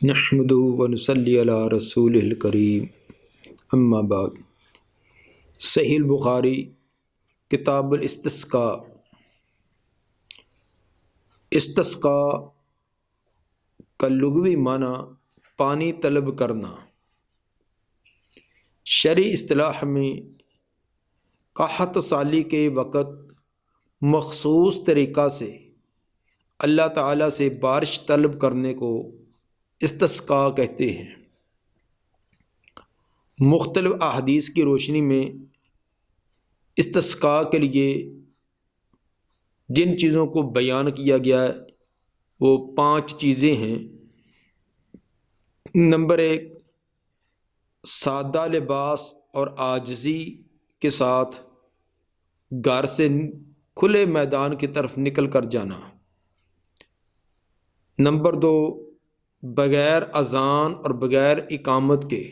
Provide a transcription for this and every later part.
نحمدہ ونصلی علی رسولہ الکریم، اما بعد۔ صحیح البخاری کتاب الاستسقاء۔ استسقاء کا لغوی معنی پانی طلب کرنا۔ شرعی اصطلاح میں قحط سالی کے وقت مخصوص طریقہ سے اللہ تعالیٰ سے بارش طلب کرنے کو استسقاء کہتے ہیں۔ مختلف احادیث کی روشنی میں استسقاء کے لیے جن چیزوں کو بیان کیا گیا ہے وہ 5 چیزیں ہیں۔ نمبر 1، سادہ لباس اور عاجزی کے ساتھ گھر سے کھلے میدان کی طرف نکل کر جانا۔ نمبر 2، بغیر اذان اور بغیر اقامت کے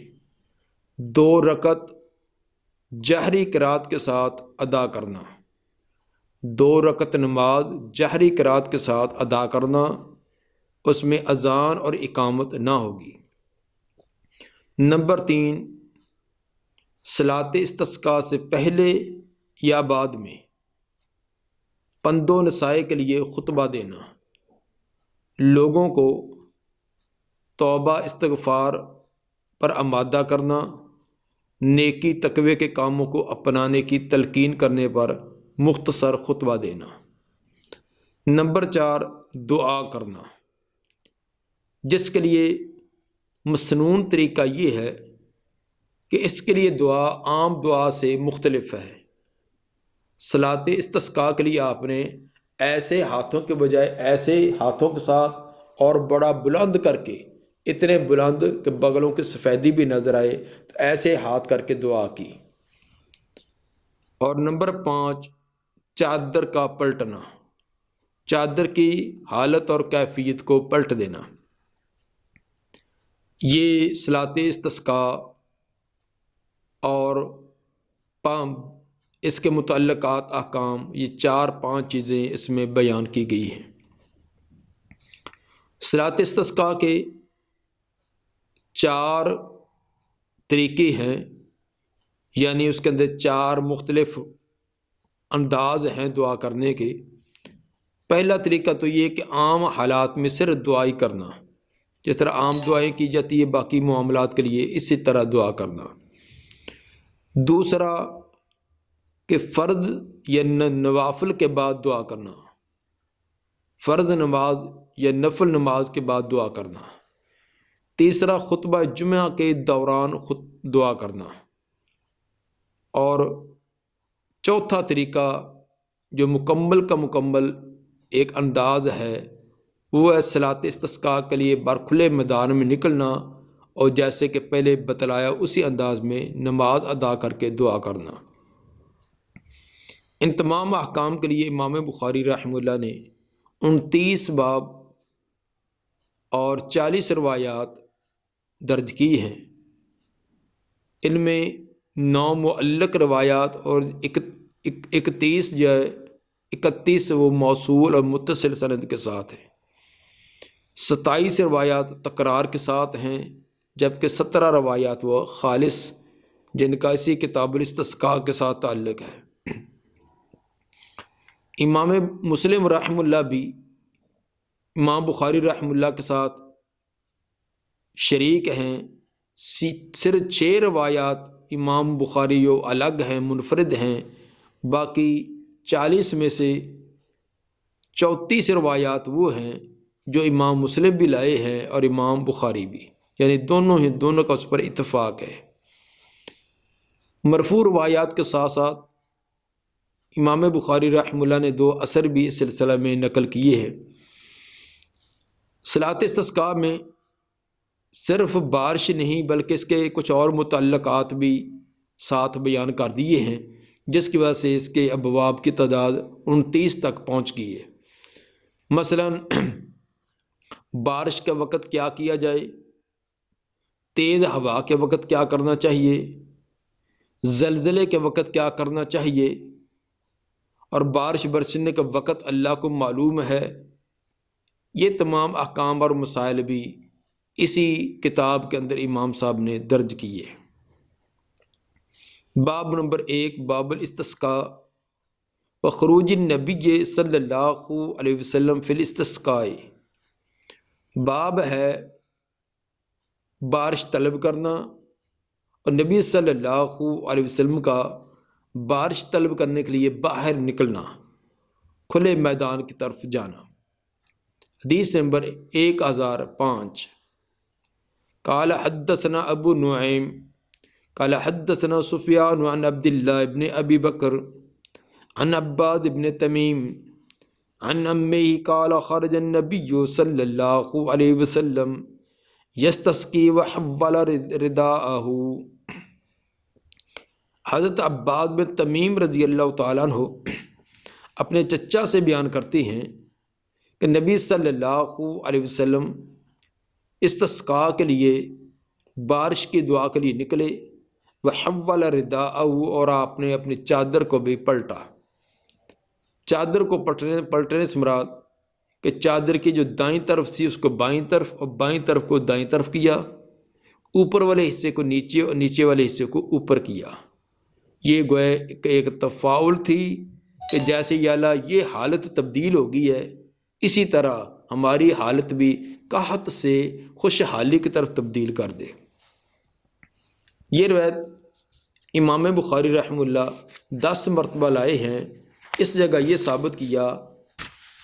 2 رکعت جہری قرات کے ساتھ ادا کرنا۔ 2 رکعت نماز جہری قرات کے ساتھ ادا کرنا، اس میں اذان اور اقامت نہ ہوگی۔ نمبر 3، صلاۃ استسقاء سے پہلے یا بعد میں پند و نصیحت کے لیے خطبہ دینا، لوگوں کو توبہ استغفار پر آمادہ کرنا، نیکی تقوی کے کاموں کو اپنانے کی تلقین کرنے پر مختصر خطبہ دینا۔ نمبر 4، دعا کرنا، جس کے لیے مسنون طریقہ یہ ہے کہ اس کے لیے دعا عام دعا سے مختلف ہے۔ صلاۃ استسقاء کے لیے آپ نے ایسے ہاتھوں کے بجائے ایسے ہاتھوں کے ساتھ اور بڑا بلند کر کے، اتنے بلند کہ بغلوں کی سفیدی بھی نظر آئے، تو ایسے ہاتھ کر کے دعا کی۔ اور نمبر 5، چادر کا پلٹنا، چادر کی حالت اور کیفیت کو پلٹ دینا۔ یہ صلاۃ استسقاء اور اس کے متعلقات احکام، یہ 4-5 چیزیں اس میں بیان کی گئی ہیں۔ صلاۃ استسقاء کے 4 طریقے ہیں، یعنی اس کے اندر 4 مختلف انداز ہیں دعا کرنے کے۔ پہلا طریقہ تو یہ کہ عام حالات میں صرف دعائی کرنا، جس طرح عام دعائیں کی جاتی ہے باقی معاملات کے لیے، اسی طرح دعا کرنا۔ دوسرا کہ فرض یا نوافل کے بعد دعا کرنا، فرض نماز یا نفل نماز کے بعد دعا کرنا۔ تیسرا خطبہ جمعہ کے دوران دعا کرنا۔ اور چوتھا طریقہ جو مکمل کا مکمل ایک انداز ہے وہ ہے صلاۃ استسقاء کے لیے کھلے میدان میں نکلنا، اور جیسے کہ پہلے بتلایا اسی انداز میں نماز ادا کر کے دعا کرنا۔ ان تمام احکام کے لیے امام بخاری رحمہ اللہ نے 29 باب اور 40 روایات درج کی ہیں۔ ان میں 9 معلق روایات اور 31 وہ موصول اور متصل سند کے ساتھ ہیں۔ 27 روایات تکرار کے ساتھ ہیں، جبکہ 17 روایات وہ خالص جن کا اسی کتاب الاستسقاء کے ساتھ تعلق ہے۔ امام مسلم رحمہ اللہ بھی امام بخاری رحمہ اللہ کے ساتھ شریک ہیں۔ صرف 6 روایات امام بخاری جو الگ ہیں، منفرد ہیں، باقی 40 میں سے 34 روایات وہ ہیں جو امام مسلم بھی لائے ہیں اور امام بخاری بھی، یعنی دونوں کا اس پر اتفاق ہے۔ مرفوع روایات کے ساتھ ساتھ امام بخاری رحمہ اللہ نے 2 اثر بھی اس سلسلہ میں نقل کیے ہیں۔ صلاۃ استسقاء میں صرف بارش نہیں بلکہ اس کے کچھ اور متعلقات بھی ساتھ بیان کر دیے ہیں، جس کی وجہ سے اس کے ابواب کی تعداد 29 تک پہنچ گئی ہے۔ مثلا بارش کے وقت کیا کیا جائے، تیز ہوا کے وقت کیا کرنا چاہیے، زلزلے کے وقت کیا کرنا چاہیے، اور بارش برسنے کا وقت اللہ کو معلوم ہے۔ یہ تمام احکام اور مسائل بھی اسی کتاب کے اندر امام صاحب نے درج کیے۔ باب نمبر 1، باب الاستسقاء و خروج النبی صلی اللہ علیہ وسلم فی الاستسقاء۔ باب ہے بارش طلب کرنا اور نبی صلی اللہ علیہ وسلم کا بارش طلب کرنے کے لیے باہر نکلنا، کھلے میدان کی طرف جانا۔ حدیث نمبر 1005۔ قال حدثنا ابو نعیم قال حدثنا سفیان عن عبد اللہ بن ابی بکر عن عباد بن تمیم عن امیہ قال خرج النبی صلی اللہ علیہ وسلم یستسقی وحول رداءہ۔ حضرت عباد بن تمیم رضی اللہ تعالیٰ عنہ اپنے چچا سے بیان کرتے ہیں کہ نبی صلی اللہ علیہ وسلم استسقاء کے لیے بارش کی دعا کے لیے نکلے، وحول رداءہ، اور آپ نے اپنی چادر کو بھی پلٹا۔ چادر کو پلٹنے سے مراد کہ چادر کی جو دائیں طرف تھی اس کو بائیں طرف اور بائیں طرف کو دائیں طرف کیا، اوپر والے حصے کو نیچے اور نیچے والے حصے کو اوپر کیا۔ یہ گویا ایک تفاعل تھی کہ جیسے یا اللہ یہ حالت تبدیل ہو گئی ہے، اسی طرح ہماری حالت بھی قحط سے خوشحالی کی طرف تبدیل کر دے۔ یہ روایت امام بخاری رحمہ اللہ 10 مرتبہ لائے ہیں۔ اس جگہ یہ ثابت کیا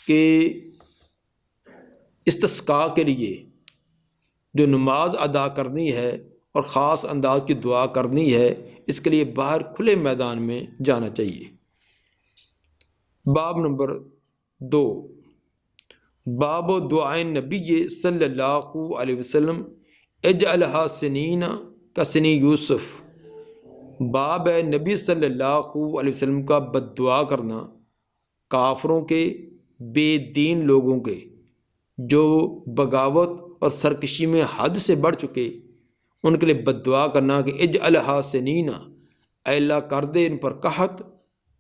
کہ استسقاء کے لیے جو نماز ادا کرنی ہے اور خاص انداز کی دعا کرنی ہے، اس کے لیے باہر کھلے میدان میں جانا چاہیے۔ باب نمبر 2، باب دعائے نبی صلی اللہ علیہ وسلم اجعلھا سنین کسنی یوسف۔ باب ہے نبی صلی اللہ علیہ وسلم کا بد دعا کرنا، کافروں کے، بے دین لوگوں کے جو بغاوت اور سرکشی میں حد سے بڑھ چکے، ان کے لیے بد دعا کرنا کہ اجعلھا سنین، اے اللہ کر دے ان پر قحط،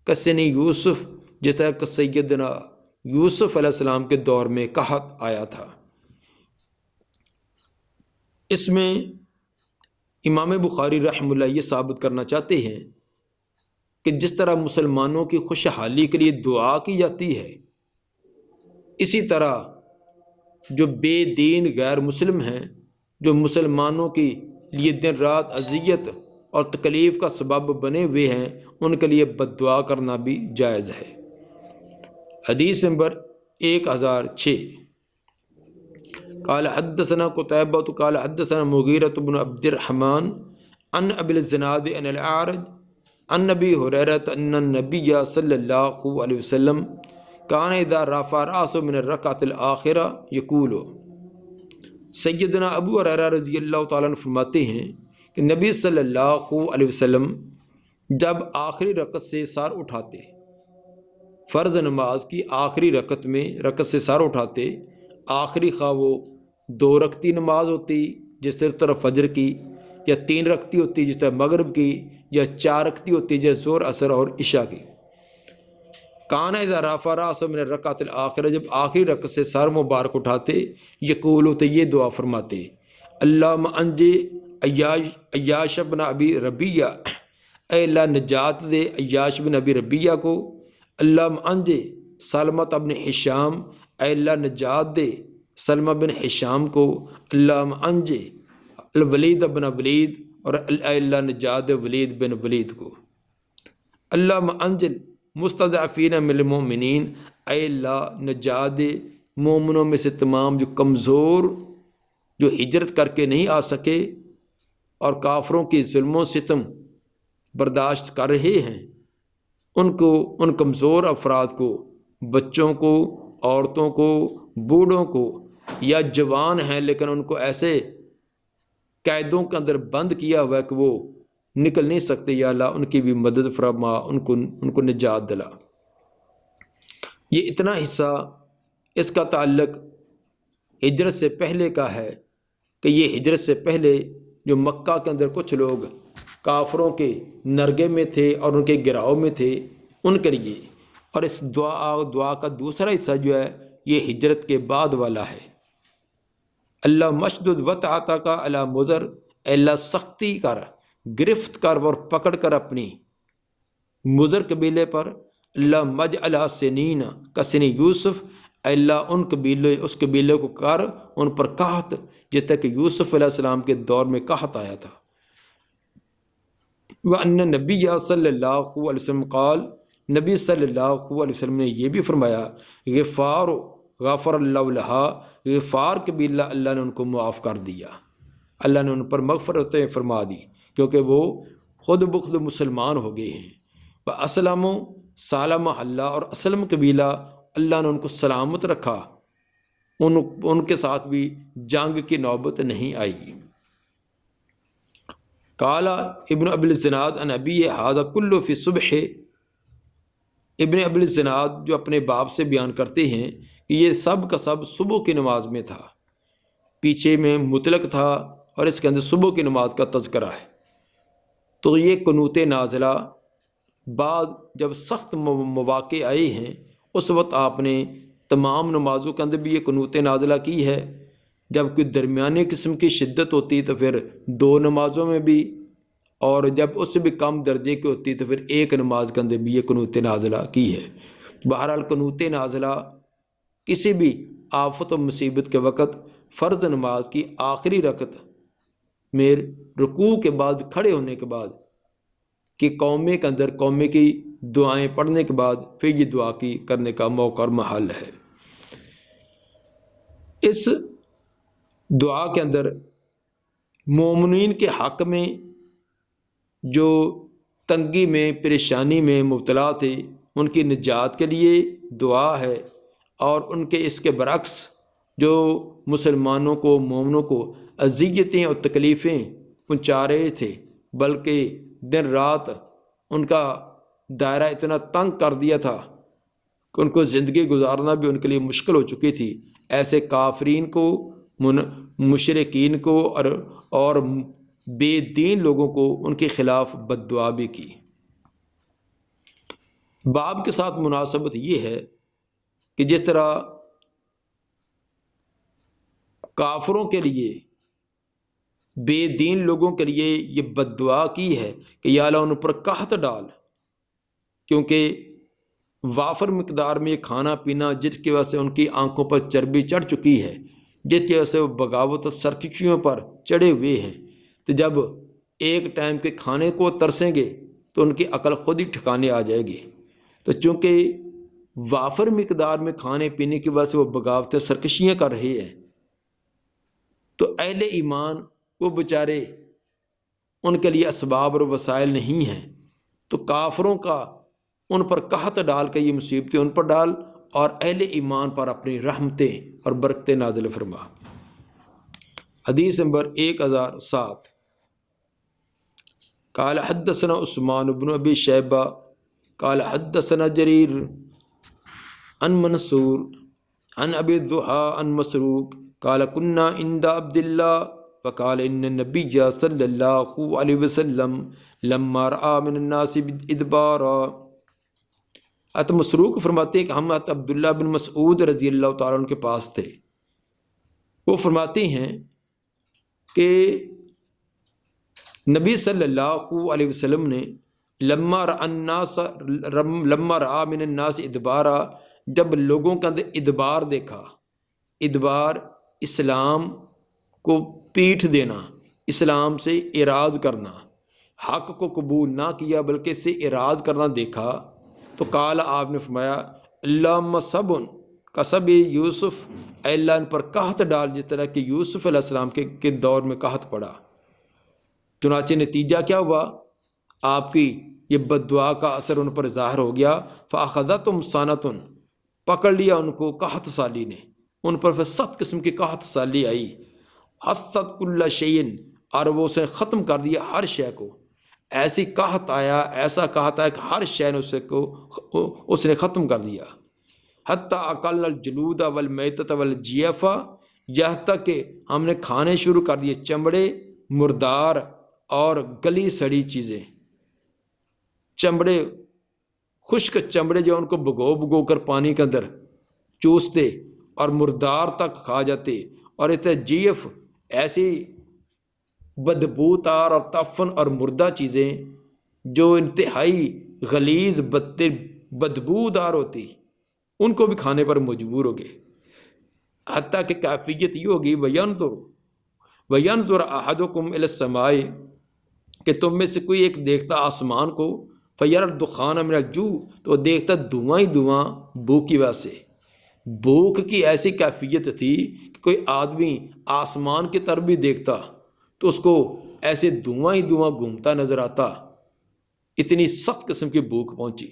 کسنی یوسف، جس طرح کہ سیدنا یوسف علیہ السلام کے دور میں قحط آیا تھا۔ اس میں امام بخاری رحمہ اللہ یہ ثابت کرنا چاہتے ہیں کہ جس طرح مسلمانوں کی خوشحالی کے لیے دعا کی جاتی ہے، اسی طرح جو بے دین غیر مسلم ہیں، جو مسلمانوں کے لیے دن رات اذیت اور تکلیف کا سبب بنے ہوئے ہیں، ان کے لیے بد دعا کرنا بھی جائز ہے۔ حدیث نمبر 1006۔ قال حدثنا قتيبة قال حدثنا مغيرة بن عبد الرحمن عن ابي الزناد عن الاعرج عن ابي هريرة ان النبي صلى الله عليه وسلم كان اذا رفع راسه من الركعة الآخرة يقول۔ سیدنا ابو ہریرہ رضی اللہ تعالیٰ عنہ فرماتے ہیں کہ نبی صلی اللہ علیہ وسلم جب آخری رکعت سے سر اٹھاتے، فرض نماز کی آخری رکعت سے سر اٹھاتے، آخری خواہ وہ 2 رکعتی نماز ہوتی جس طرح فجر کی، یا 3 رکعتی ہوتی جس طرح مغرب کی، یا 4 رکعتی ہوتی جیسے ظہر عصر اور عشاء کی۔ کان اذا رفع راسه من الرکعۃ الآخرہ، جب آخری رکعت سے سر مبارک اٹھاتے، یقول، تو یہ دعا فرماتے، اللہم انجی عیاش بن ابی ربیہ، اے اللہ نجات دے عیاش بن ابی ربیہ کو، اللہم انجی سلمۃ بن ہشام، اے اللہ نجات دے سلمہ بن ہشام کو، اللہم انجی الولید بن ولید، اور اے اللہ نجات دے ولید بن ولید کو، اللہم انجل مستضعفین من المؤمنین، اے اللہ نجات دے مومنوں میں سے تمام جو کمزور، جو ہجرت کر کے نہیں آ سکے اور کافروں کی ظلم و ستم برداشت کر رہے ہیں، ان کو، ان کمزور افراد کو، بچوں کو، عورتوں کو، بوڑھوں کو، یا جوان ہیں لیکن ان کو ایسے قیدوں کے اندر بند کیا ہوا ہے کہ وہ نکل نہیں سکتے، یا اللہ ان کی بھی مدد فرما، ان کو نجات دلا۔ یہ اتنا حصہ اس کا تعلق ہجرت سے پہلے کا ہے کہ یہ ہجرت سے پہلے جو مکہ کے اندر کچھ لوگ کافروں کے نرگے میں تھے اور ان کے گراؤ میں تھے، ان کے لیے، اور اس دعا کا دوسرا حصہ جو ہے یہ ہجرت کے بعد والا ہے۔ اللہ مشدد وطعتا کا اللہ مضر، اللہ سختی کر، گرفت کر اور پکڑ کر اپنی مضر قبیلے پر، اللہ مجعل سنین کا سن یوسف، اللہ ان قبیلے اس قبیلے کو کر ان پر قحط جس تک کہ یوسف علیہ السلام کے دور میں قحط آیا تھا۔ وَأَنَّ النَّبِيَّ صلی اللہ علیہ وسلم قال، نبی صلی اللہ علیہ وسلم نے یہ بھی فرمایا، غفار غفر اللہ لہا، غفار قبیلہ اللہ نے ان کو معاف کر دیا، اللہ نے ان پر مغفرتیں فرما دی کیونکہ وہ خود بخود مسلمان ہو گئے ہیں۔ وَأَسْلَمُ سالم اللہ، اور اسلم قبیلہ اللہ نے ان کو سلامت رکھا، ان کے ساتھ بھی جنگ کی نوبت نہیں آئی۔ قال ابن ابی الزناد عن ابی ھذا کلہ فی الصبح، ابن ابی الزناد جو اپنے باپ سے بیان کرتے ہیں کہ یہ سب کا سب صبح کی نماز میں تھا، پیچھے میں مطلق تھا اور اس کے اندر صبح کی نماز کا تذکرہ ہے۔ تو یہ قنوت نازلہ بعد جب سخت مواقع آئے ہیں اس وقت آپ نے تمام نمازوں کے اندر بھی یہ قنوت نازلہ کی ہے، جب کوئی درمیانی قسم کی شدت ہوتی تو پھر 2 نمازوں میں بھی، اور جب اس سے بھی کم درجے کی ہوتی تو پھر 1 نماز کے اندر بھی یہ قنوت نازلہ کی ہے۔ بہرحال قنوت نازلہ کسی بھی آفت و مصیبت کے وقت فرض نماز کی آخری رکعت میں رکوع کے بعد کھڑے ہونے کے بعد کہ قومے کے اندر قومے کی دعائیں پڑھنے کے بعد پھر یہ دعا کی کرنے کا موقع اور محل ہے۔ اس دعا کے اندر مومنین کے حق میں جو تنگی میں پریشانی میں مبتلا تھے ان کی نجات کے لیے دعا ہے، اور ان کے اس کے برعکس جو مسلمانوں کو مومنوں کو اذیتیں اور تکلیفیں پہنچا رہے تھے بلکہ دن رات ان کا دائرہ اتنا تنگ کر دیا تھا کہ ان کو زندگی گزارنا بھی ان کے لیے مشکل ہو چکی تھی، ایسے کافرین کو مشرکین کو اور بے دین لوگوں کو ان کے خلاف بد دعا بھی کی۔ باب کے ساتھ مناسبت یہ ہے کہ جس طرح کافروں کے لیے بے دین لوگوں کے لیے یہ بد دعا کی ہے کہ یا اللہ ان پر قحط ڈال، کیونکہ وافر مقدار میں یہ کھانا پینا جس کی وجہ سے ان کی آنکھوں پر چربی چڑھ چکی ہے، جس کی وجہ سے وہ بغاوت اور سرکشیوں پر چڑھے ہوئے ہیں، تو جب ایک ٹائم کے کھانے کو ترسیں گے تو ان کی عقل خود ہی ٹھکانے آ جائے گی۔ تو چونکہ وافر مقدار میں کھانے پینے کی وجہ سے وہ بغاوت سرکشیاں کر رہے ہیں، تو اہل ایمان وہ بیچارے ان کے لیے اسباب اور وسائل نہیں ہیں، تو کافروں کا ان پر قحط ڈال کے یہ مصیبتیں ان پر ڈال، اور اہل ایمان پر اپنی رحمتیں اور برکتیں نازل فرما۔ حدیث نمبر 1007، قال حدثنا عثمان بن ابی شیبہ قال حدثنا جریر عن منصور عن ابی الضحیٰ عن مسروق قال كنا عند عبد اللہ فقال ان النبی صلی اللہ علیہ وسلم لما رأى من الناس ادبارا۔ مسروق فرماتے ہیں کہ ہم عبداللہ بن مسعود رضی اللہ تعالیٰ عنہ کے پاس تھے، وہ فرماتے ہیں کہ نبی صلی اللہ علیہ وسلم نے لما رأى من الناس ادبارا، جب لوگوں کے اندر ادبار دیکھا، ادبار اسلام کو پیٹھ دینا، اسلام سے اعراض کرنا، حق کو قبول نہ کیا بلکہ اس سے اعراض کرنا دیکھا، تو قال آپ نے فرمایا اللہم صبن کا سب یوسف، اے اللہ ان پر قحط ڈال جس طرح کہ یوسف علیہ السلام کے دور میں قحط پڑا۔ چنانچہ نتیجہ کیا ہوا، آپ کی یہ بد دعا کا اثر ان پر ظاہر ہو گیا، فاخذتہم سنۃ، پکڑ لیا ان کو قحط سالی نے، ان پر پھر 7 قسم کی قحط سالی آئی، حست کل شیء، اور وہ اسے ختم کر دیا ہر شے کو، ایسی قحط آیا، ایسا قحط آیا کہ ہر شے نے اس نے ختم کر دیا، حتی اکلنا الجلود والمیتۃ والجیف، یہاں تک کہ ہم نے کھانے شروع کر دیے چمڑے، مردار اور گلی سڑی چیزیں، چمڑے، خشک چمڑے جو ان کو بھگو بھگو کر پانی کے اندر چوستے اور مردار تک کھا جاتے، اور تجیف ایسی بدبوتار اور تعفن اور مردہ چیزیں جو انتہائی غلیظ بدبودار ہوتی، ان کو بھی کھانے پر مجبور ہو گئے، حتیٰ کہ کیفیت یہ ہوگی وَيَنْظُرَ أَحَدُكُمْ إِلَى السَّمَاءِ کہ تم میں سے کوئی ایک دیکھتا آسمان کو، فَيَرَى الدُّخَانَ مِنَ الْجُوعِ تو دیکھتا دھواں ہی دھواں بھوک کی وجہ سے۔ بھوک کی ایسی کیفیت تھی کہ کوئی آدمی آسمان کی طرف بھی دیکھتا تو اس کو ایسے دھواں ہی دھواں گھومتا نظر آتا، اتنی سخت قسم کی بھوک پہنچی۔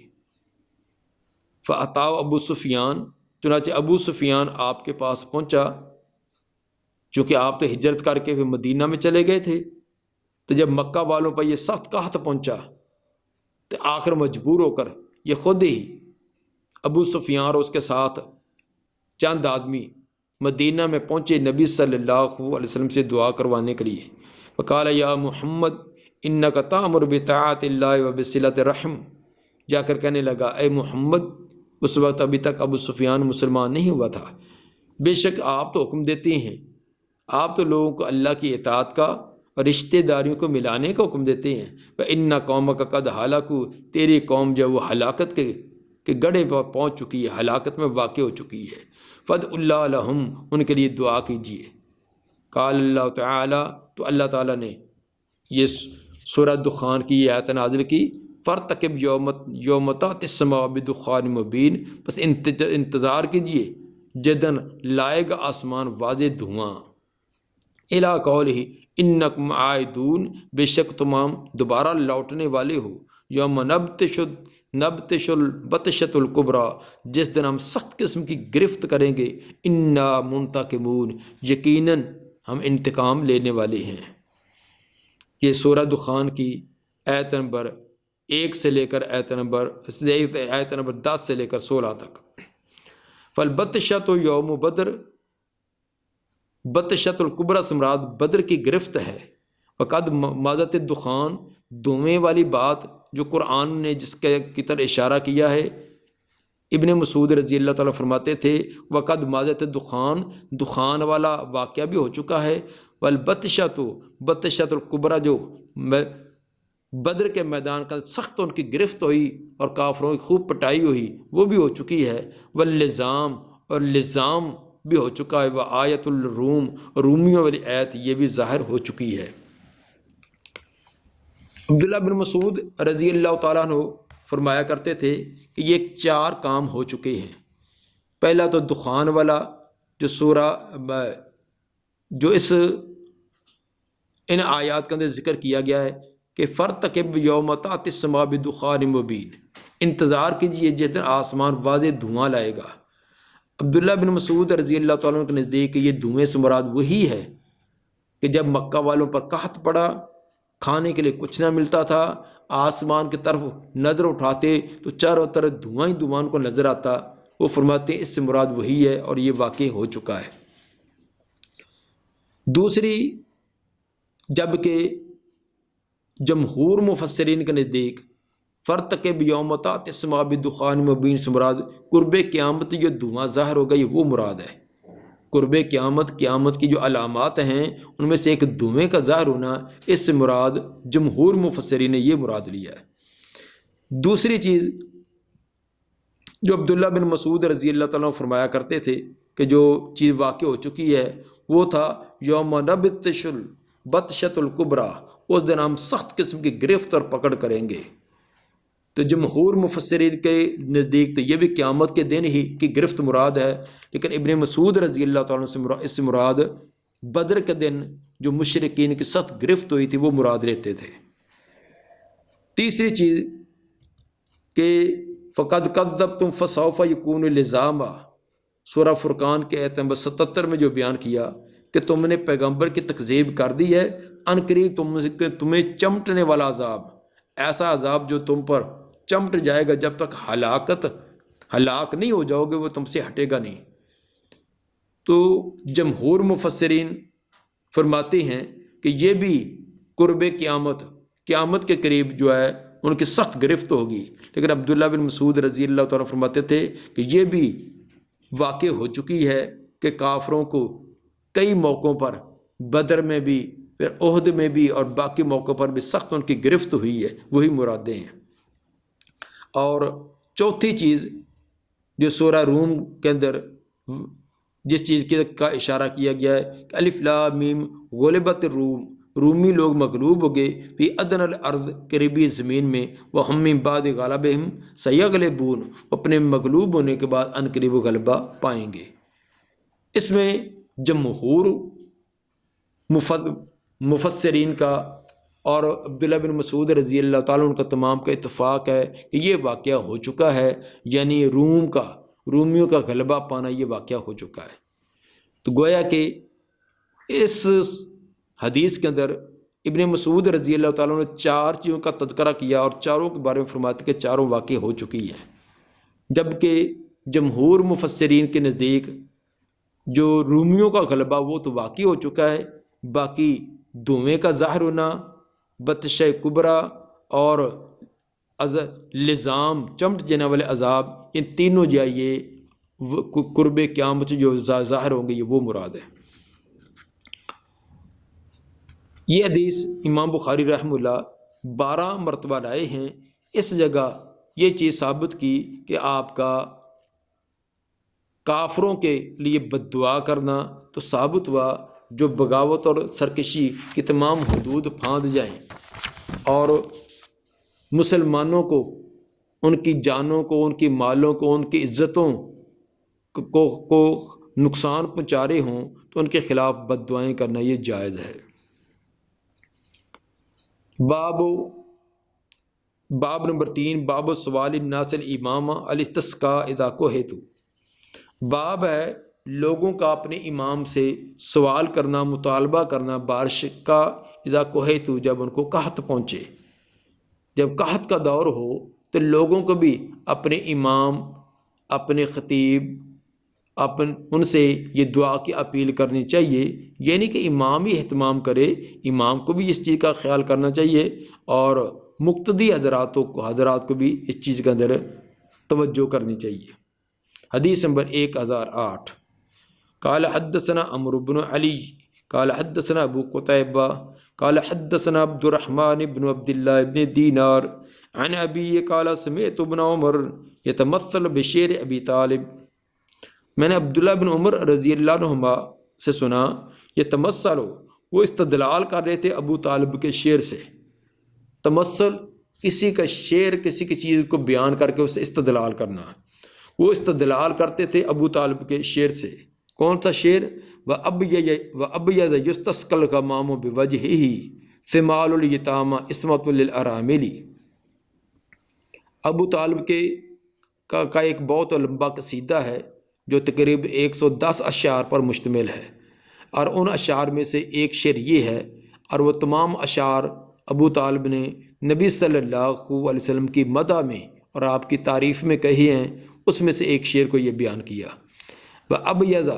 فَأَتَاهُ ابو سفیان چنانچہ ابو سفیان آپ کے پاس پہنچا، چونکہ آپ تو ہجرت کر کے پھر مدینہ میں چلے گئے تھے، تو جب مکہ والوں پر یہ سخت قحط پہنچا تو آخر مجبور ہو کر یہ خود ہی ابو سفیان اور اس کے ساتھ چند آدمی مدینہ میں پہنچے نبی صلی اللہ علیہ وسلم سے دعا کروانے کے لیے۔ وقال یا محمد انک تأمر بطاعت اللہ وبصلۃ الرحم، جا کر کہنے لگا اے محمد، اس وقت ابھی تک ابو سفیان مسلمان نہیں ہوا تھا، بے شک آپ تو حکم دیتے ہیں، آپ تو لوگوں کو اللہ کی اطاعت کا اور رشتہ داریوں کو ملانے کا حکم دیتے ہیں۔ وَإِنَّ قَوْمَكَ قَدْ هَلَكُوا تیری قوم جو وہ ہلاکت کے گڑھے پر پہنچ چکی ہے، ہلاکت میں واقع ہو چکی ہے۔ فَادْعُوا اللَّهَ لَهُمْ ان کے لیے دعا کیجیے۔ قال اللہ تعالیٰ تو اللہ تعالیٰ نے یہ سورہ دخان کی یہ آیت نازل کی، فَارْتَقِبْ یوم تَأْتِی السَّمَاءُ بِدُخَانٍ مُبِینٍ، بس انتظار کیجیے جدن لائے گا آسمان واضح دھواں۔ اِلیٰ قَوْلِهِ اِنَّکُمْ عَائِدُونَ بے شک تمام دوبارہ لوٹنے والے ہو، یوم نبطش البطشۃ الکبریٰ جس دن ہم سخت قسم کی گرفت کریں گے، انا منتقمون یقیناً ہم انتقام لینے والے ہیں۔ یہ سورہ دخان کی آیت نمبر 1 سے لے کر آیت نمبر 10 سے لے کر 16 تک۔ فالبطشۃ یوم بدر، بطشۃ الکبریٰ سے مراد بدر کی گرفت ہے۔ وقد مازت الدخان دھویں والی بات جو قرآن نے جس کی طرح اشارہ کیا ہے، ابن مسعود رضی اللہ تعالیٰ فرماتے تھے وقد مازت الدخان، دخان والا واقعہ بھی ہو چکا ہے، والبطشۃ بطشۃ الکبریٰ جو بدر کے میدان کا سخت ان کی گرفت ہوئی اور کافروں کی خوب پٹائی ہوئی وہ بھی ہو چکی ہے، واللزام اور لزام بھی ہو چکا ہے، وآیت الروم رومیوں والی آیت یہ بھی ظاہر ہو چکی ہے۔ عبداللہ بن مسعود رضی اللہ تعالیٰ عنہ فرمایا کرتے تھے کہ یہ 4 کام ہو چکے ہیں۔ پہلا تو دخان والا جو سورہ جو ان آیات کے اندر ذکر کیا گیا ہے کہ فَارْتَقِبْ یَوْمَ تَأْتِی السَّمَاءُ بِدُخَانٍ مُبِینٍ، انتظار کیجیے جس دن آسمان واضح دھواں لائے گا۔ عبداللہ بن مسعود رضی اللہ تعالیٰ عنہ کے نزدیک یہ دھویں سے مراد وہی ہے کہ جب مکہ والوں پر قحط پڑا، کھانے کے لیے کچھ نہ ملتا تھا، آسمان کی طرف نظر اٹھاتے تو چاروں طرف دھواں ہی دھواں کو نظر آتا، وہ فرماتے ہیں اس سے مراد وہی ہے اور یہ واقع ہو چکا ہے۔ دوسری، جبکہ جمہور مفسرین کے نزدیک فَارْتَقِبْ یَوْمَ تَأْتِی السَّمَاءُ بِدُخَانٍ مُبِینٍ سے مراد قرب قیامت جو دھواں ظاہر ہوگا یہ وہ مراد ہے۔ قرب قیامت کی جو علامات ہیں ان میں سے ایک دھویں کا ظاہر ہونا، اس سے مراد جمہور مفسرین نے یہ مراد لیا ہے۔ دوسری چیز جو عبداللہ بن مسعود رضی اللہ تعالیٰ عنہ فرمایا کرتے تھے کہ جو چیز واقع ہو چکی ہے وہ تھا یوم نبطش البطشۃ الکبریٰ، اس دن ہم سخت قسم کی گرفت اور پکڑ کریں گے۔ تو جمہور مفسرین کے نزدیک تو یہ بھی قیامت کے دن ہی کی گرفت مراد ہے، لیکن ابن مسعود رضی اللہ تعالیٰ عنہ اس سے مراد بدر کے دن جو مشرکین کی سخت گرفت ہوئی تھی وہ مراد لیتے تھے۔ تیسری چیز کہ فَقَدْ كَذَّبْتُمْ فَسَوْفَ يَكُونُ لِزَامًا، سورہ فرقان کے آیت نمبر 77 میں جو بیان کیا کہ تم نے پیغمبر کی تکذیب کر دی ہے، ان قریب تمہیں چمٹنے والا عذاب، ایسا عذاب جو تم پر چمٹ جائے گا، جب تک ہلاک نہیں ہو جاؤ گے وہ تم سے ہٹے گا نہیں۔ تو جمہور مفسرین فرماتے ہیں کہ یہ بھی قرب قیامت کے قریب جو ہے ان کی سخت گرفت ہوگی، لیکن عبداللہ بن مسعود رضی اللہ تعالیٰ فرماتے تھے کہ یہ بھی واقع ہو چکی ہے کہ کافروں کو کئی موقعوں پر، بدر میں بھی، پھر عہد میں بھی، اور باقی موقعوں پر بھی سخت ان کی گرفت ہوئی ہے، وہی مرادیں ہیں۔ اور چوتھی چیز جو سورہ روم کے اندر جس چیز کا اشارہ کیا گیا ہے کہ الف لام میم غلبت الروم، رومی لوگ مغلوب ہو گئے فی ادنی الارض، قریبی زمین میں، وہم من بعد غلبہم سیغلبون، اپنے مغلوب ہونے کے بعد ان قریب غلبہ پائیں گے۔ اس میں جمہور مفسرین کا اور عبداللہ بن مسعود رضی اللہ تعالیٰ عنہ کا تمام کا اتفاق ہے کہ یہ واقعہ ہو چکا ہے، یعنی رومیوں کا غلبہ پانا یہ واقعہ ہو چکا ہے۔ تو گویا کہ اس حدیث کے اندر ابن مسعود رضی اللہ تعالیٰ عنہ نے 4 چیزوں کا تذکرہ کیا اور چاروں کے بارے میں فرماتے کہ چاروں واقع ہو چکی ہیں، جبکہ جمہور مفسرین کے نزدیک جو رومیوں کا غلبہ وہ تو واقع ہو چکا ہے، باقی دھویں کا ظاہر ہونا، بطش کبرا اور لزام چمٹ جانے والے عذاب، ان تینوں جائے قرب قیامت جو ظاہر ہوں گے یہ وہ مراد ہے۔ یہ حدیث امام بخاری رحمہ اللہ 12 مرتبہ لائے ہیں۔ اس جگہ یہ چیز ثابت کی کہ آپ کا کافروں کے لیے بد دعا کرنا تو ثابت ہوا جو بغاوت اور سرکشی کی تمام حدود پھاند جائیں اور مسلمانوں کو، ان کی جانوں کو، ان کی مالوں کو، ان کی عزتوں کو نقصان پہنچا رہے ہوں تو ان کے خلاف بد دعائیں کرنا یہ جائز ہے۔ باب نمبر 3، باب سوال الناس الامام الاستسقاء اذا کوہتو، باب ہے لوگوں کا اپنے امام سے سوال کرنا، مطالبہ کرنا بارش کا، اذا کوہتو جب ان کو قحط پہنچے، جب قحط کا دور ہو تو لوگوں کو بھی اپنے امام، اپنے خطیب، ان سے یہ دعا کی اپیل کرنی چاہیے، یعنی کہ امام ہی اہتمام کرے، امام کو بھی اس چیز کا خیال کرنا چاہیے اور مقتدی حضرات کو بھی اس چیز کے اندر توجہ کرنی چاہیے۔ حدیث نمبر 1008، قال حدثنا عمرو بن علی قال حدثنا ابو قتیبہ قال حدثنا عبد الرحمن بن عبد اللہ بن دینار عن ابی قال سمعت ابن عمر یتمثل بشعر ابی طالب، میں نے عبداللہ بن عمر رضی اللہ عنہما سے سنا، یتمثل وہ استدلال کر رہے تھے ابو طالب کے شعر سے۔ تمثل کسی کا شعر، کسی کی چیز کو بیان کر کے اسے استدلال کرنا، وہ استدلال کرتے تھے ابو طالب کے شعر سے۔ کون سا شعر؟ وَأَبْيَضَ يُسْتَسْقَى الْغَمَامُ بِوَجْهِهِ ثِمَالُ الْيَتَامَى عِصْمَةٌ لِلْأَرَامِلِ، ابو طالب کا ایک بہت لمبا قصیدہ ہے جو تقریب 110 اشعار پر مشتمل ہے، اور ان اشعار میں سے ایک شعر یہ ہے، اور وہ تمام اشعار ابو طالب نے نبی صلی اللہ علیہ وسلم کی مدح میں اور آپ کی تعریف میں کہی ہیں، اس میں سے ایک شعر کو یہ بیان کیا۔ وَأَبْيَضَ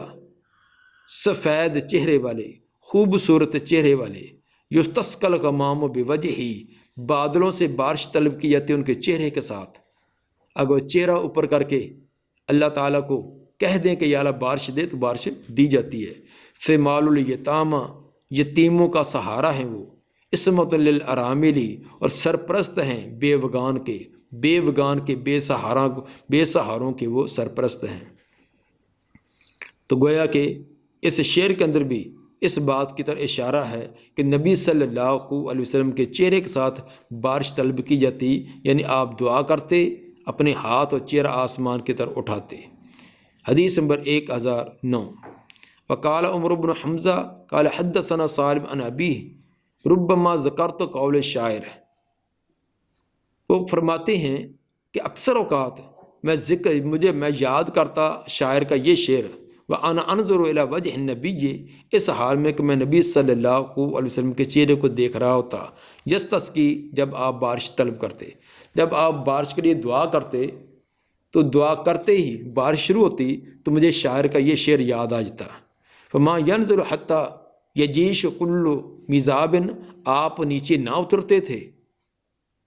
سفید چہرے والے، خوبصورت چہرے والے، یُسْتَسْقَى الْغَمَامُ بِوَجْهِهِ بادلوں سے بارش طلب کی جاتی ہے ان کے چہرے کے ساتھ۔ اگر وہ چہرہ اوپر کر کے اللہ تعالیٰ کو کہہ دیں کہ یا اللہ بارش دے تو بارش دی جاتی ہے۔ ثِمَالُ الْيَتَامَى یتیموں کا سہارا ہیں وہ، عِصْمَةٌ لِلْأَرَامِلِ اور سرپرست ہیں بیوگان کے، بے سہاروں کے وہ سرپرست ہیں۔ تو گویا کہ اس شعر کے اندر بھی اس بات کی طرف اشارہ ہے کہ نبی صلی اللہ علیہ وسلم کے چہرے کے ساتھ بارش طلب کی جاتی، یعنی آپ دعا کرتے، اپنے ہاتھ اور چہرہ آسمان کی طرف اٹھاتے۔ حدیث نمبر 1009، وقال عمر بن حمزہ قال حدثنا سالم عن ابیہ ربما ذکرت قول الشاعر، وہ فرماتے ہیں کہ اکثر اوقات میں یاد کرتا شاعر کا یہ شعر، وَأَنَا أَنظُرُ إِلَى وَجْهِ النَّبِيِّ اس حال میں کہ میں نبی صلی اللہ علیہ وسلم کے چہرے کو دیکھ رہا ہوتا، یستسقی جب آپ بارش طلب کرتے، جب آپ بارش کے لیے دعا کرتے تو دعا کرتے ہی بارش شروع ہوتی تو مجھے شاعر کا یہ شعر یاد آ جاتا، فَمَا يَنْزِلُ حَتَّى يَجِيشُ كُلُّ مِزَابٍ آپ نیچے نہ اترتے تھے،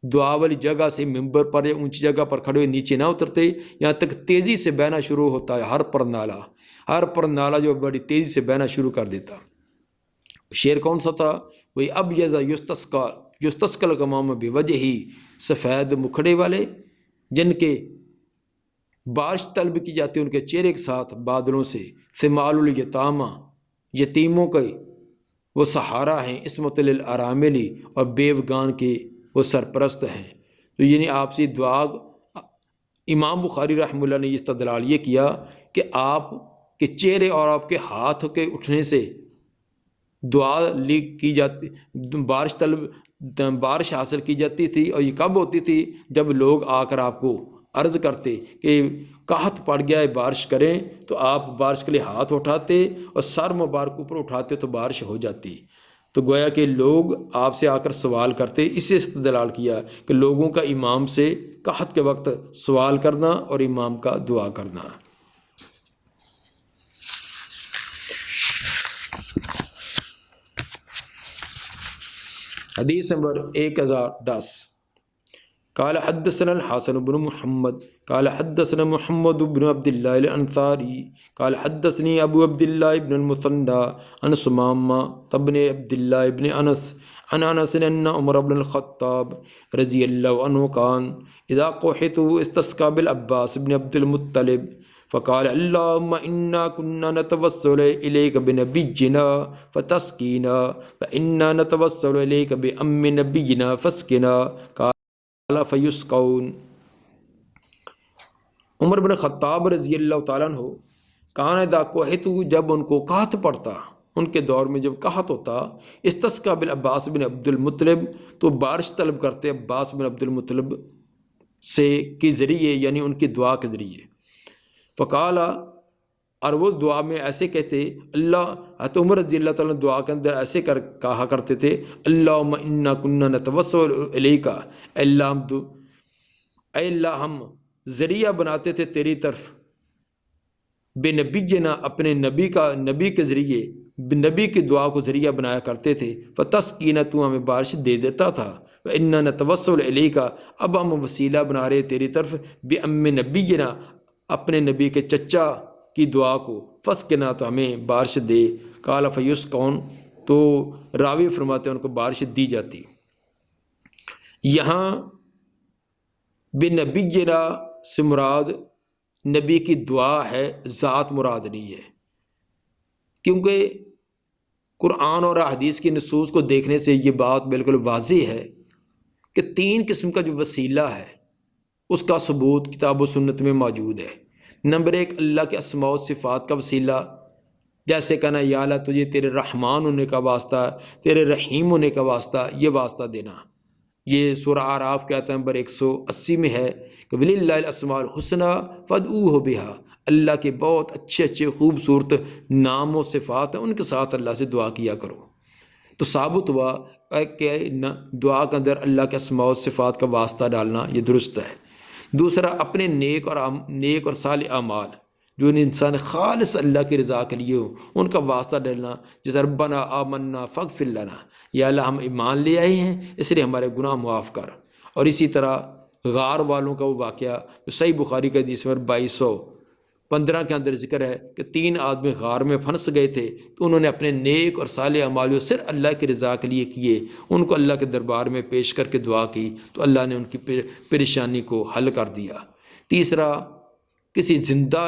دعا والی جگہ سے ممبر پر یا اونچی جگہ پر کھڑے ہوئے نیچے نہ اترتے، یہاں تک تیزی سے بہنا شروع ہوتا ہے ہر پر نالا، ہر پر نالا جو بڑی تیزی سے بہنا شروع کر دیتا۔ شعر کون سا تھا؟ وہی اب یزا یستسقل غمام بوجہ ہی، سفید مکھڑے والے جن کے بارش طلب کی جاتی ہے ان کے چہرے کے ساتھ بادلوں سے، سمال الیتامہ یتیموں کے وہ سہارا ہیں، عصمت للاراملی اور بیوگان کے وہ سرپرست ہیں۔ تو یعنی آپ سے دعا، امام بخاری رحمہ اللہ نے استدلال یہ کیا کہ آپ کے چہرے اور آپ کے ہاتھ کے اٹھنے سے دعا کی جاتی، بارش حاصل کی جاتی تھی۔ اور یہ کب ہوتی تھی؟ جب لوگ آ کر آپ کو عرض کرتے کہ قحط پڑ گیا ہے بارش کریں، تو آپ بارش کے لیے ہاتھ اٹھاتے اور سر مبارک اوپر اٹھاتے تو بارش ہو جاتی۔ تو گویا کہ لوگ آپ سے آ کر سوال کرتے، اس سے استدلال کیا کہ لوگوں کا امام سے قحط کے وقت سوال کرنا اور امام کا دعا کرنا۔ حدیث نمبر 1010، قال حدثنا الحسن بن محمد قال حدثنا محمد بن عبد الله الانصاری قال حدثني ابو عبد الله بن المثنى عن ثمامة بن عبد الله بن انس عن انس ان عمر بن الخطاب رضی اللہ عنہ كان اذا قحطوا استسقى بالعباس بن عبد المطلب فقال اللهم انا كنا نتوسل اليك بنبينا فتسقينا فانا نتوسل اليك بام نبينا فاسقنا فیسقون۔ عمر بن خطاب رضی اللہ تعالیٰ عنہ کان اذا قحطوا، جب ان کو قحط پڑتا، ان کے دور میں جب قحط ہوتا، استسقى بالعباس بن عبد المطلب، تو بارش طلب کرتے عباس بن عبد المطلب سے کے ذریعے، یعنی ان کی دعا کے ذریعے۔ فقال، اور وہ دعا میں ایسے کہتے، حضرت عمر رضی اللہ تعالیٰ دعا کے اندر ایسے کہا کرتے تھے، اللہم انا کننا نتوسل الیک، اے اللہ ہم ذریعہ بناتے تھے تیری طرف، بے نبینا اپنے نبی کے ذریعے، نبی کی دعا کو ذریعہ بنایا کرتے تھے، فتسقینا تو ہمیں بارش دے دیتا تھا، انا نتوسل الیک اب ہم وسیلہ بنا رہے تیری طرف، بے ام نبینا اپنے نبی کے چچا کی دعا کو، فسقنا تو ہمیں بارش دے، قال فیسقون، تو راوی فرماتے ہیں ان کو بارش دی جاتی۔ یہاں بنبینا سے مراد نبی کی دعا ہے، ذات مراد نہیں ہے، کیونکہ قرآن اور حدیث کی نصوص کو دیکھنے سے یہ بات بالکل واضح ہے کہ 3 قسم کا جو وسیلہ ہے اس کا ثبوت کتاب و سنت میں موجود ہے۔ نمبر 1، اللہ کے اسماء و صفات کا وسیلہ، جیسے کہنا یا اللہ تجھے تیرے رحمان ہونے کا واسطہ، تیرے رحیم ہونے کا واسطہ، یہ واسطہ دینا۔ یہ سورہ اعراف کے آیت نمبر 180 میں ہے کہ وَلِلَّهِ الْأَسْمَاءُ الْحُسْنَىٰ فَادْعُوهُ بِهَا، اللہ کے بہت اچھے اچھے خوبصورت نام و صفات ہیں، ان کے ساتھ اللہ سے دعا کیا کرو۔ تو ثابت ہوا کہ دعا کے اندر اللہ کے اسماء و صفات کا واسطہ ڈالنا یہ درست ہے۔ دوسرا، اپنے نیک اور صالح اعمال جو انسان خالص اللہ کی رضا کے لیے ہو، ان کا واسطہ ڈالنا، جیسے ربنا آمنا فاغفر لنا، یا اللہ ہم ایمان لے آئے ہیں اس لیے ہمارے گناہ معاف کر۔ اور اسی طرح غار والوں کا وہ واقعہ جو صحیح بخاری کا حدیث نمبر 2215 کے اندر ذکر ہے کہ 3 آدمی غار میں پھنس گئے تھے، تو انہوں نے اپنے نیک اور صالح اعمال جو صرف اللہ کی رضا کے لیے کیے، ان کو اللہ کے دربار میں پیش کر کے دعا کی، تو اللہ نے ان کی پریشانی کو حل کر دیا۔ تیسرا، کسی زندہ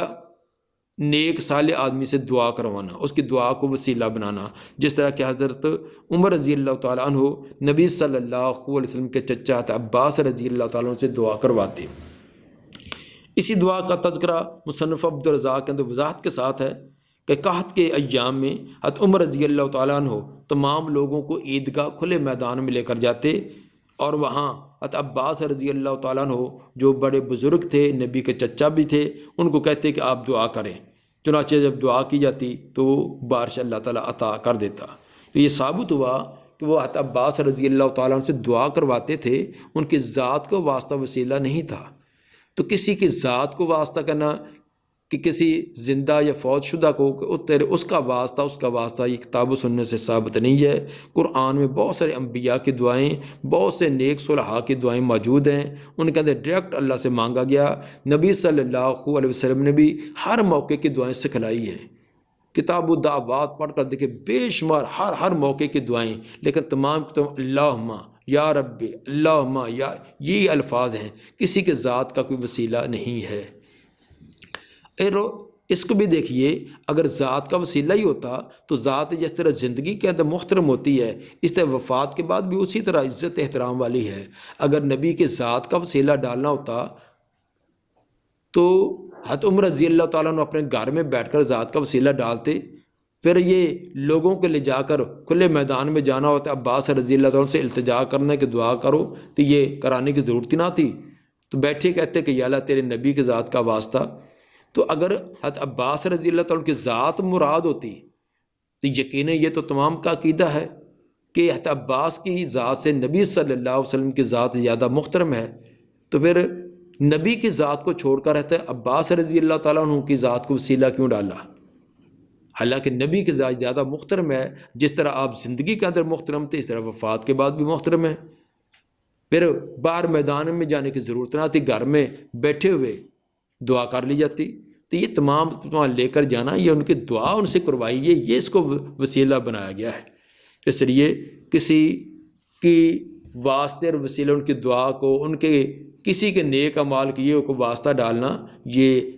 نیک صالح آدمی سے دعا کروانا، اس کی دعا کو وسیلہ بنانا، جس طرح کہ حضرت عمر رضی اللہ تعالیٰ عنہ نبی صلی اللہ علیہ وسلم کے چچا عباس رضی اللہ تعالیٰ عنہ سے دعا کرواتے۔ اسی دعا کا تذکرہ مصنف عبد الرزاق کے اندر وضاحت کے ساتھ ہے کہ قحط کے ایام میں حضرت عمر رضی اللہ تعالیٰ عنہ تمام لوگوں کو عیدگاہ کھلے میدان میں لے کر جاتے، اور وہاں حضرت عباس رضی اللہ تعالیٰ عنہ جو بڑے بزرگ تھے، نبی کے چچا بھی تھے، ان کو کہتے کہ آپ دعا کریں۔ چنانچہ جب دعا کی جاتی تو بارش اللہ تعالیٰ عطا کر دیتا۔ تو یہ ثابت ہوا کہ وہ حضرت عباس رضی اللہ تعالیٰ عنہ سے دعا کرواتے تھے، ان کی ذات کو واسطہ وسیلہ نہیں تھا۔ تو کسی کی ذات کو واسطہ کرنا کہ کسی زندہ یا فوت شدہ کو اس کا واسطہ یہ کتاب و سنت سے ثابت نہیں ہے۔ قرآن میں بہت سارے انبیاء کی دعائیں، بہت سے نیک صلحاء کی دعائیں موجود ہیں، ان کے اندر ڈائریکٹ اللہ سے مانگا گیا۔ نبی صلی اللہ علیہ وسلم نے بھی ہر موقع کی دعائیں سکھلائی ہیں۔ کتاب الدعوات پڑھ کر دیکھیں، بے شمار ہر موقع کی دعائیں، لیکن تمام اللہم یا رب، اللہم یا، یہ الفاظ ہیں، کسی کے ذات کا کوئی وسیلہ نہیں ہے۔ اس کو بھی دیکھیے، اگر ذات کا وسیلہ ہی ہوتا تو ذات جس طرح زندگی کے اندر محترم ہوتی ہے، اس طرح وفات کے بعد بھی اسی طرح عزت احترام والی ہے۔ اگر نبی کے ذات کا وسیلہ ڈالنا ہوتا تو حضرت عمر رضی اللہ تعالیٰ نے اپنے گھر میں بیٹھ کر ذات کا وسیلہ ڈالتے، پھر یہ لوگوں کو لے جا کر کھلے میدان میں جانا ہوتا، عباس رضی اللہ تعالیٰ سے التجا کرنے کہ دعا کرو، تو یہ کرانے کی ضرورت ہی نہ تھی، تو بیٹھے کہتے کہ یا اللہ تیرے نبی کے ذات کا واسطہ۔ تو اگر حضرت عباس رضی اللہ تعالیٰ کی ذات مراد ہوتی تو یقیناً یہ تو تمام کا عقیدہ ہے کہ حضرت عباس کی ذات سے نبی صلی اللہ علیہ وسلم کی ذات زیادہ محترم ہے، تو پھر نبی کی ذات کو چھوڑ کر رہتے عباس رضی اللہ تعالیٰ عنہ کی ذات کو وسیلہ کیوں ڈالا؟ حالانکہ نبی کی ذات زیادہ محترم ہے، جس طرح آپ زندگی کے اندر محترم تھے اس طرح وفات کے بعد بھی محترم ہے۔ پھر باہر میدان میں جانے کی ضرورت نہ تھی، گھر میں بیٹھے ہوئے دعا کر لی جاتی۔ تو یہ تمام لے کر جانا، یہ ان کی دعا ان سے کروائیے، یہ اس کو وسیلہ بنایا گیا ہے۔ اس لیے کسی کی واسطے اور وسیلہ ان کی دعا کو، ان کے کسی کے نیک اعمال کیے کو واسطہ ڈالنا، یہ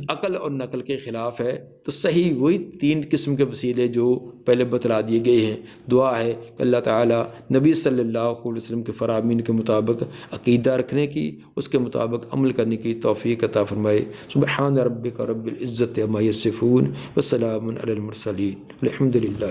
عقل اور نقل کے خلاف ہے۔ تو صحیح وہی 3 قسم کے وسیلے جو پہلے بتلا دیے گئے ہیں۔ دعا ہے کہ اللہ تعالیٰ نبی صلی اللہ علیہ وسلم کے فرامین کے مطابق عقیدہ رکھنے کی، اس کے مطابق عمل کرنے کی توفیق عطا فرمائے۔ سبحان ربک رب العزت عما یصفون وسلام علی المرسلین، الحمد للہ۔